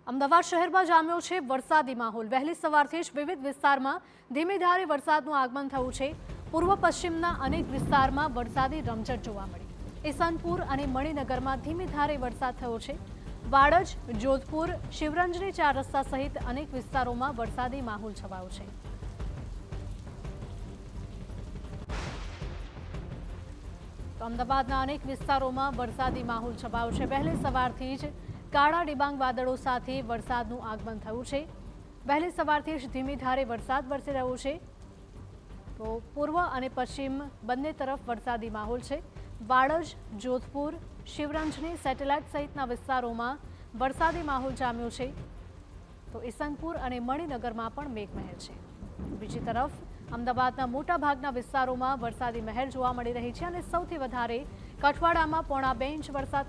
અમદાવાદ શહેરમાં જામ્યો છે વરસાદી માહોલ। વહેલી સવારથી જ વિવિધ વિસ્તારમાં ધીમી ધારે વરસાદનું આગમન થયું છે। પૂર્વ પશ્ચિમના અનેક વિસ્તારમાં વરસાદી રમઝટ જોવા મળી। ઈસનપુર અને મણિનગરમાં ધીમી ધારે વરસાદ થયો છે। વાડજ, જોધપુર, શિવરંજની 4 રસ્તા સહિત અનેક વિસ્તારોમાં વરસાદી માહોલ છવાયો છે। તો અમદાવાદના અનેક વિસ્તારોમાં વરસાદી માહોલ છવાયો છે। વહેલી સવારથી જ કાળા ડિબાંગ વાદળો સાથે વરસાદનું આગમન થયું છે। વહેલી સવારથી જ ધીમી ધારે વરસાદ વરસી રહ્યો છે। તો પૂર્વ અને પશ્ચિમ બંને તરફ વરસાદી માહોલ છે। વાડજ, જોધપુર, શિવરંજની સેટેલાઇટ સહિતના વિસ્તારોમાં વરસાદી માહોલ જામ્યો છે। તો ઈસનપુર અને મણિનગરમાં પણ મેઘમહેર છે। બીજી તરફ અમદાવાદના મોટાભાગના વિસ્તારોમાં વરસાદી મહેર જોવા મળી રહી છે અને સૌથી વધારે કઠવાડામાં 1.5 ઇંચ વરસાદ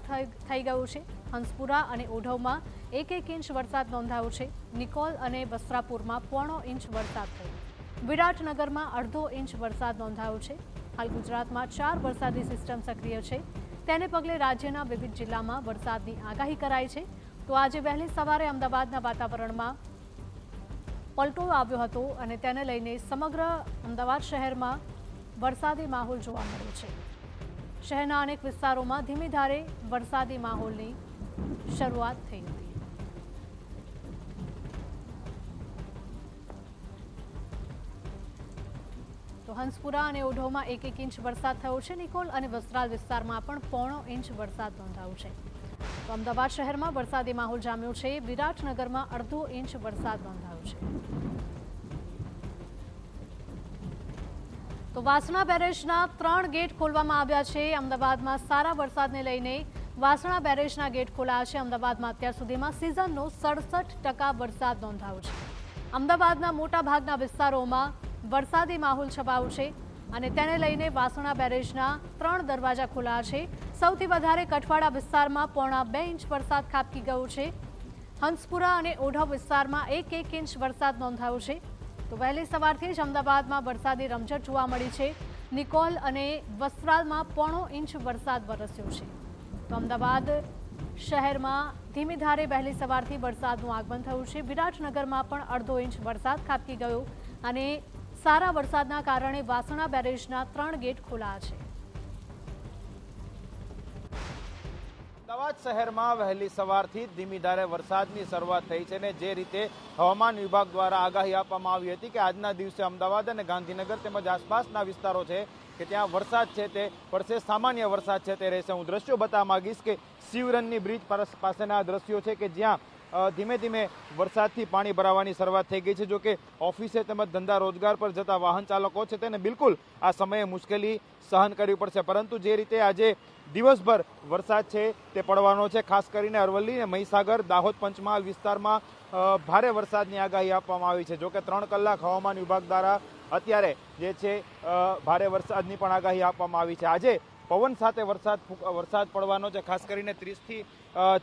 થઈ ગયો છે। હંસપુરા અને ઓઢવમાં 1 ઇંચ વરસાદ નોંધાયો છે। નિકોલ અને વસ્ત્રાપુરમાં 0.5 ઇંચ વરસાદ થયો। વિરાટનગરમાં 0.5 ઇંચ વરસાદ નોંધાયો છે। હાલ ગુજરાતમાં 4 વરસાદી સિસ્ટમ સક્રિય છે। તેને પગલે રાજ્યના વિવિધ જિલ્લામાં વરસાદની આગાહી કરાઈ છે। તો આજે વહેલી સવારે અમદાવાદના વાતાવરણમાં પલટો આવ્યો હતો અને તેને લઈને સમગ્ર અમદાવાદ શહેરમાં વરસાદી માહોલ જોવા મળ્યો છે। શહેરના અનેક વિસ્તારોમાં ધીમી ધારે વરસાદી માહોલની શરૂઆત થઈ હતી। તો હંસપુરા અને ઓઢવમાં 1 ઇંચ વરસાદ થયો છે। નિકોલ અને વસ્ત્રાલ વિસ્તારમાં પણ 0.5 ઇંચ વરસાદ નોંધાયો છે। તો અમદાવાદ શહેરમાં વરસાદી માહોલ જામ્યો છે। વિરાટનગરમાં 0.5 ઇંચ વરસાદ નોંધાયો છે। તો વાસણા બેરેજના 3 ગેટ ખોલવામાં આવ્યા છે। અમદાવાદમાં સારા વરસાદને લઈને વાસણા બેરેજના ગેટ ખોલાયા છે। અમદાવાદમાં અત્યાર સુધીમાં સિઝનનો 67% વરસાદ નોંધાયો છે। અમદાવાદના મોટાભાગના વિસ્તારોમાં વરસાદી માહોલ છવાયો છે અને તેને લઈને વાસણા બેરેજના 3 દરવાજા ખોલાયા છે। સૌથી વધારે કઠવાડા વિસ્તારમાં 0.5 ઇંચ વરસાદ ખાબકી ગયો છે। હંસપુરા અને ઓઢવ વિસ્તારમાં 1 ઇંચ વરસાદ નોંધાયો છે। તો વહેલી સવારથી જ અમદાવાદમાં વરસાદી રમઝટ જોવા મળી છે। નિકોલ અને વસ્ત્રાલમાં 0.5 ઇંચ વરસાદ વરસ્યો છે। તો અમદાવાદ શહેરમાં ધીમી ધારે વહેલી સવારથી વરસાદનું આગમન થયું છે। વિરાટનગરમાં પણ 0.5 ઇંચ વરસાદ ખાબકી ગયો અને સારા વરસાદના કારણે વાસણા બેરેજના 3 ગેટ ખોલાયા છે। અમદાવાદ શહેરમાં વહેલી સવારથી ધીમી ધારે વરસાદની શરૂઆત થઈ છે અને જે રીતે હવામાન વિભાગ દ્વારા આગાહી આપવામાં આવી હતી કે આજના દિવસે અમદાવાદ અને ગાંધીનગર તેમજ આસપાસના વિસ્તારો છે કે ત્યાં વરસાદ છે તે પડશે, સામાન્ય વરસાદ છે તે રહેશે। હું દ્રશ્યો બતાવવા માંગીશ કે શિવરંજની બ્રિજ પાસેના દ્રશ્યો છે કે જ્યાં ધીમે ધીમે વરસાદથી પાણી ભરાવાની શરૂઆત થઈ ગઈ છે। જો કે ઓફિસે તેમજ ધંધા રોજગાર પર જતા વાહન ચાલકો છે તેને બિલકુલ આ સમયે મુશ્કેલી સહન કરવી પડશે, પરંતુ જે રીતે આજે દિવસભર વરસાદ છે તે પડવાનો છે। ખાસ કરીને અરવલ્લી અને મહીસાગર, દાહોદ, પંચમહાલ વિસ્તારમાં ભારે વરસાદની આગાહી આપવામાં આવી છે। જો કે 3 કલાક હવામાન વિભાગ દ્વારા અત્યારે જે છે ભારે વરસાદની પણ આગાહી આપવામાં આવી છે। આજે પવન સાથે વરસાદ પડવાનો છે। ખાસ કરીને 30 થી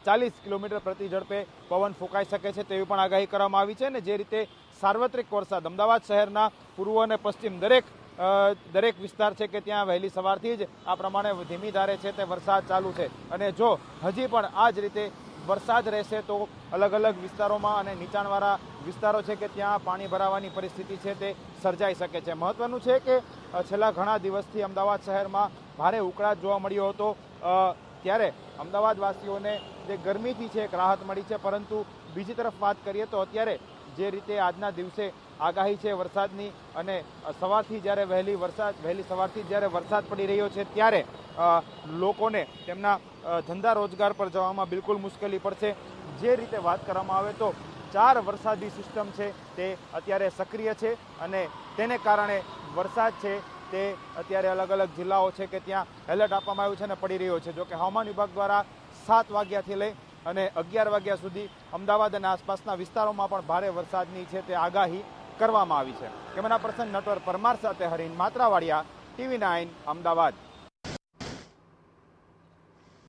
40 કિલોમીટર પ્રતિ ઝડપે પવન ફૂંકાઈ શકે છે તેવી પણ આગાહી કરવામાં આવી છે। અને જે રીતે સાર્વત્રિક વરસાદ અમદાવાદ શહેરના પૂર્વ અને પશ્ચિમ દરેક વિસ્તાર છે કે ત્યાં વહેલી સવારથી જ આ પ્રમાણે ધીમી ધારે છે તે વરસાદ ચાલુ છે અને જો હજી પણ આ જ રીતે વરસાદ રહેશે તો અલગ અલગ વિસ્તારોમાં અને નીચાણવાળા વિસ્તારો છે કે ત્યાં પાણી ભરાવાની પરિસ્થિતિ છે તે સર્જાઈ શકે છે। મહત્વનું છે કે છેલ્લા ઘણા દિવસથી અમદાવાદ શહેરમાં ભારે ઉકળાટ જોવા મળ્યો હતો, ત્યારે અમદાવાદવાસીઓને જે ગરમીથી છે એક રાહત મળી છે, પરંતુ બીજી તરફ વાત કરીએ તો અત્યારે જે રીતે આજના દિવસે આગાહી છે વરસાદની અને વહેલી સવારથી જ્યારે વરસાદ પડી રહ્યો છે ત્યારે લોકોને તેમના ધંધા રોજગાર પર જવામાં બિલકુલ મુશ્કેલી પડશે। જે રીતે વાત કરવામાં આવે તો 4 વરસાદી સિસ્ટમ છે તે અત્યારે સક્રિય છે અને તેને કારણે વરસાદ છે તે અત્યારે અલગ અલગ જિલ્લાઓ છે કે ત્યાં એલર્ટ આપવામાં આવ્યું છે અને પડી રહ્યો છે। જો કે હવામાન વિભાગ દ્વારા 7 વાગ્યાથી લઈ અને 11 વાગ્યા સુધી અમદાવાદ અને આસપાસના વિસ્તારોમાં પણ ભારે વરસાદની છે તે આગાહી કરવામાં આવી છે। કેમેરા પર્સન નટવર પરમાર સાથે હરીન માત્રાવાડિયા, TV9 અમદાવાદ।